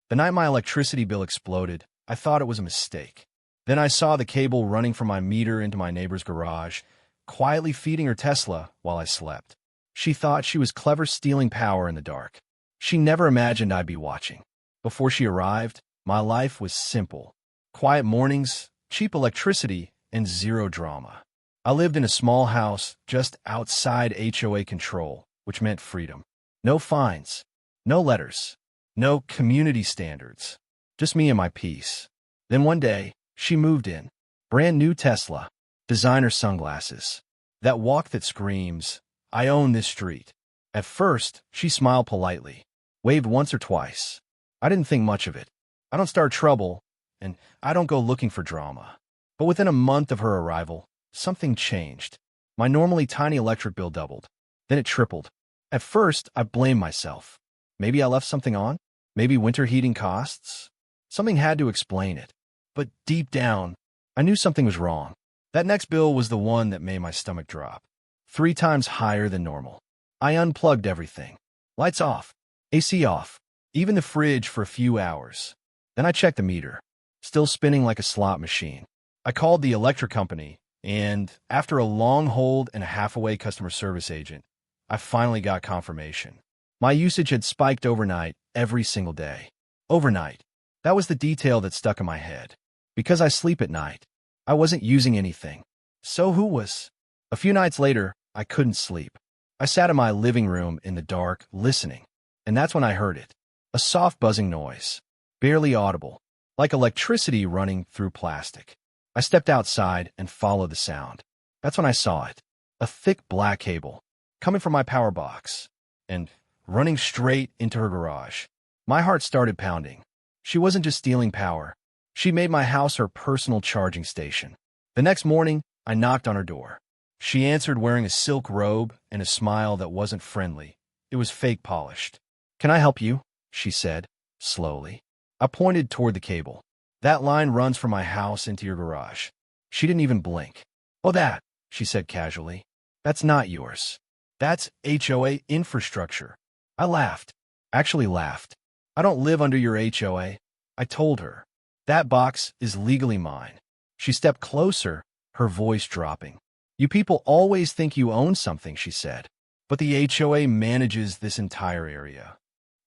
The night my electricity bill exploded, I thought it was a mistake. Then I saw the cable running from my meter into my neighbor's garage, quietly feeding her Tesla while I slept. She thought she was clever stealing power in the dark. She never imagined I'd be watching. Before she arrived, my life was simple. Quiet mornings, cheap electricity, and zero drama. I lived in a small house just outside HOA control, which meant freedom. No fines, no letters, no community standards. Just me and my peace. Then one day, she moved in. Brand new Tesla, designer sunglasses. That walk that screams, "I own this street." At first, she smiled politely, waved once or twice. I didn't think much of it. I don't start trouble, and I don't go looking for drama. But within a month of her arrival, something changed. My normally tiny electric bill doubled. Then it tripled. At first, I blamed myself. Maybe I left something on? Maybe winter heating costs? Something had to explain it. But deep down, I knew something was wrong. That next bill was the one that made my stomach drop. 3 times higher than normal. I unplugged everything. Lights off, AC off, even the fridge for a few hours. Then I checked the meter. Still spinning like a slot machine. I called the electric company, and after a long hold and a half-away customer service agent, I finally got confirmation. My usage had spiked overnight every single day. Overnight. That was the detail that stuck in my head. Because I sleep at night, I wasn't using anything. So who was? A few nights later, I couldn't sleep. I sat in my living room in the dark, listening. And that's when I heard it. A soft buzzing noise. Barely audible. Like electricity running through plastic. I stepped outside and followed the sound. That's when I saw it. A thick black cable. Coming from my power box. And running straight into her garage. My heart started pounding. She wasn't just stealing power. She made my house her personal charging station. The next morning, I knocked on her door. She answered wearing a silk robe and a smile that wasn't friendly. It was fake polished. "Can I help you?" she said, slowly. I pointed toward the cable. "That line runs from my house into your garage." She didn't even blink. "Oh, that," she said casually. "That's not yours. That's HOA infrastructure." I laughed. Actually laughed. "I don't live under your HOA." I told her. "That box is legally mine." She stepped closer, her voice dropping. "You people always think you own something," she said. "But the HOA manages this entire area."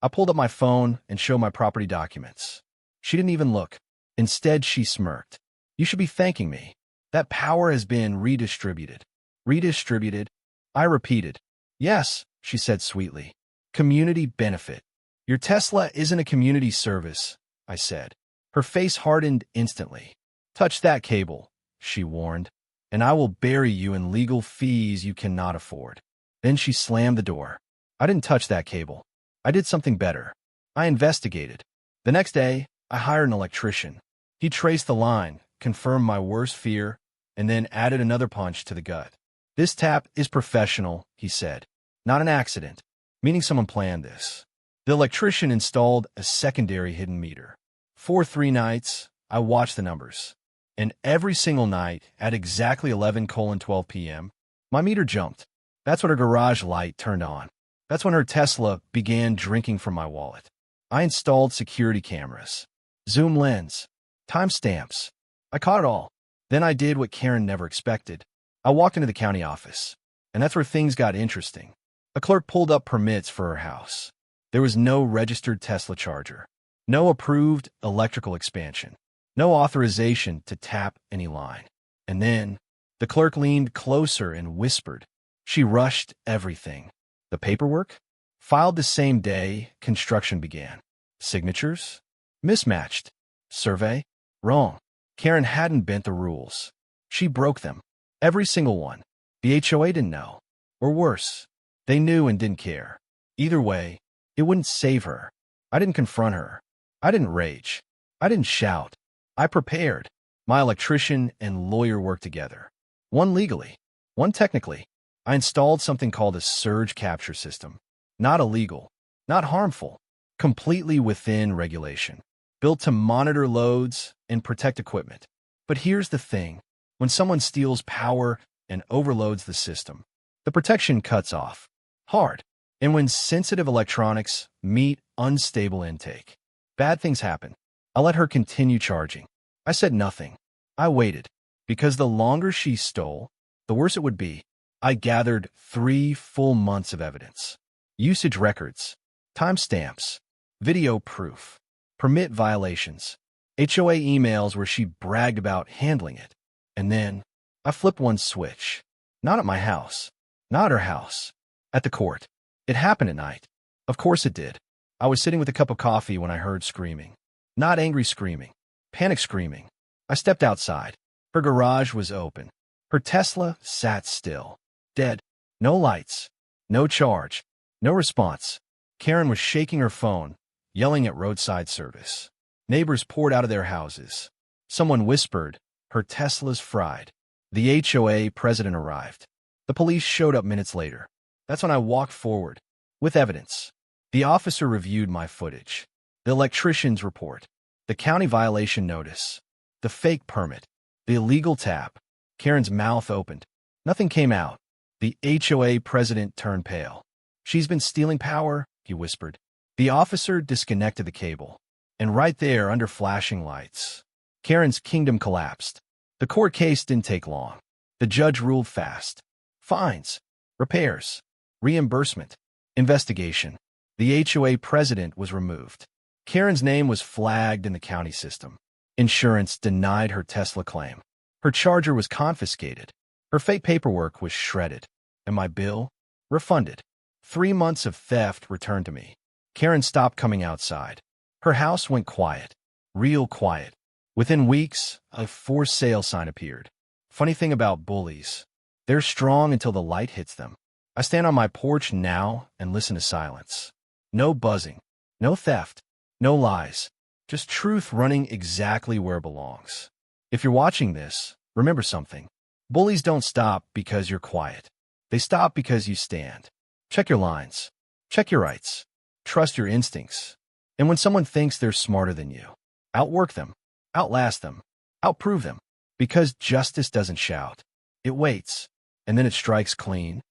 I pulled up my phone and showed my property documents. She didn't even look. Instead, she smirked. "You should be thanking me. That power has been redistributed." "Redistributed?" I repeated. "Yes," she said sweetly. "Community benefit." "Your Tesla isn't a community service," I said. Her face hardened instantly. "Touch that cable," she warned, "and I will bury you in legal fees you cannot afford." Then she slammed the door. I didn't touch that cable. I did something better. I investigated. The next day, I hired an electrician. He traced the line, confirmed my worst fear, and then added another punch to the gut. "This tap is professional," he said. "Not an accident," meaning someone planned this. The electrician installed a secondary hidden meter. For 3 nights, I watched the numbers. And every single night, at exactly 11:12 p.m., my meter jumped. That's when her garage light turned on. That's when her Tesla began drinking from my wallet. I installed security cameras, zoom lens, timestamps. I caught it all. Then I did what Karen never expected. I walked into the county office. And that's where things got interesting. A clerk pulled up permits for her house. There was no registered Tesla charger. No approved electrical expansion. No authorization to tap any line. And then, the clerk leaned closer and whispered. She rushed everything. The paperwork? Filed the same day construction began. Signatures? Mismatched. Survey? Wrong. Karen hadn't bent the rules. She broke them. Every single one. The HOA didn't know. Or worse, they knew and didn't care. Either way, it wouldn't save her. I didn't confront her. I didn't rage. I didn't shout. I prepared. My electrician and lawyer worked together. One legally, one technically. I installed something called a surge capture system. Not illegal, not harmful, completely within regulation. Built to monitor loads and protect equipment. But here's the thing. When someone steals power and overloads the system, the protection cuts off. Hard. And when sensitive electronics meet unstable intake, Bad things happen. I let her continue charging. I said nothing. I waited. Because the longer she stole, the worse it would be. I gathered 3 full months of evidence. Usage records, timestamps, video proof, permit violations, HOA emails where she bragged about handling it. And then I flipped one switch. Not at my house. Not at her house. At the court. It happened at night. Of course it did. I was sitting with a cup of coffee when I heard screaming. Not angry screaming. Panic screaming. I stepped outside. Her garage was open. Her Tesla sat still. Dead. No lights. No charge. No response. Karen was shaking her phone, yelling at roadside service. Neighbors poured out of their houses. Someone whispered, "Her Tesla's fried." The HOA president arrived. The police showed up minutes later. That's when I walked forward, with evidence. The officer reviewed my footage. The electrician's report. The county violation notice. The fake permit. The illegal tap. Karen's mouth opened. Nothing came out. The HOA president turned pale. "She's been stealing power," he whispered. The officer disconnected the cable. And right there, under flashing lights, Karen's kingdom collapsed. The court case didn't take long. The judge ruled fast. Fines, repairs, reimbursement, investigation. The HOA president was removed. Karen's name was flagged in the county system. Insurance denied her Tesla claim. Her charger was confiscated. Her fake paperwork was shredded. And my bill? Refunded. 3 months of theft returned to me. Karen stopped coming outside. Her house went quiet. Real quiet. Within weeks, a for sale sign appeared. Funny thing about bullies, they're strong until the light hits them. I stand on my porch now and listen to silence. No buzzing. No theft. No lies. Just truth running exactly where it belongs. If you're watching this, remember something. Bullies don't stop because you're quiet. They stop because you stand. Check your lines. Check your rights. Trust your instincts. And when someone thinks they're smarter than you, outwork them, outlast them, outprove them. Because justice doesn't shout. It waits, and then it strikes clean,